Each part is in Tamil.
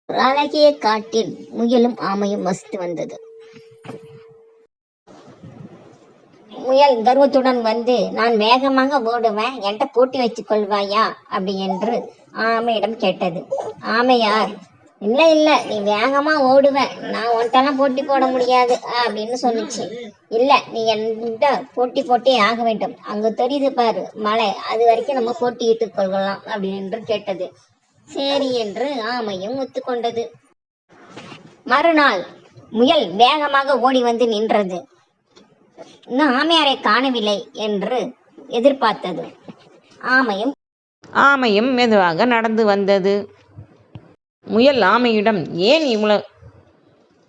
ஒரு அழகிய காட்டில் முயலும் ஆமையும் வசித்து வந்தது. முயல் கர்வத்துடன் வந்து, நான் வேகமாக ஓடுவேன், என்கிட்ட போட்டி வச்சுக் கொள்வாயா அப்படி என்று ஆமையிடம் கேட்டது. ஆமையார், இல்ல இல்ல, நீ வேகமா ஓடுவ, நான் உன்ட்டெல்லாம் போட்டி போட முடியாது அப்படின்னு சொன்னிச்சு. இல்ல, நீ என்கிட்ட போட்டி போட்டே ஆக வேண்டும், அங்க தெரியுது பாரு மலை, அது வரைக்கும் நம்ம போட்டியிட்டுக் கொள்ளலாம் அப்படின்னு கேட்டது. சரி என்று ஆமையும் ஒத்துக்கொண்டது. மறுநாள் முயல் வேகமாக ஓடி வந்து நின்றது. இன்னும் ஆமையாரை காணவில்லை என்று எதிர்பார்த்தது. ஆமையும் மெதுவாக நடந்து வந்தது. முயல் ஆமையிடம், ஏன் இவ்வளவு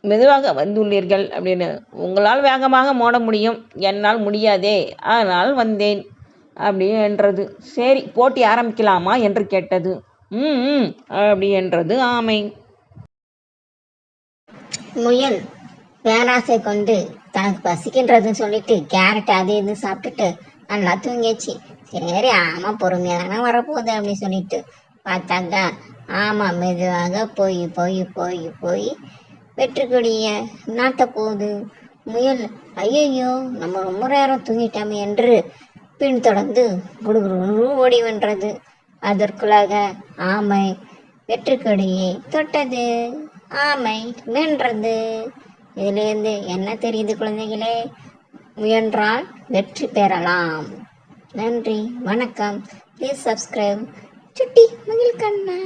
மெதுவாக வந்துள்ளீர்கள் அப்படின்னு. உங்களால் வேகமாக ஓட முடியும், என்னால் முடியாதே, அதனால் வந்தேன் அப்படி என்றது. சரி, போட்டி ஆரம்பிக்கலாமா என்று கேட்டது. அப்படி என்றது ஆமை. முயல் பேராசை கொண்டு தனக்கு பசிக்கின்றதுன்னு சொல்லிட்டு கேரட் அது இது சாப்பிட்டுட்டு நல்லா தூங்கிச்சு. சரி, ஆமா பொறுமையாக தானே வரப்போகுது அப்படின்னு சொல்லிட்டு பார்த்தாக்கா ஆமா மெதுவாக போய் போய் போய் போய் வெற்றுக்கொடிய நாட்ட போகுது. முயல், ஐயோ நம்ம ரொம்ப நேரம் தூங்கிட்டோமே என்று பின்தொடர்ந்து குடுகுடு ஓடி வென்றது. அதற்குள்ளாக ஆமை வெற்றுக்கொடியை தொட்டது. ஆமை வென்றது. இதிலிருந்து என்ன தெரியுது குழந்தைகளே? முயன்றால் வெற்றி பெறலாம். நன்றி, வணக்கம். ப்ளீஸ் சப்ஸ்கிரைப் சுட்டி முகில் கண்ணா.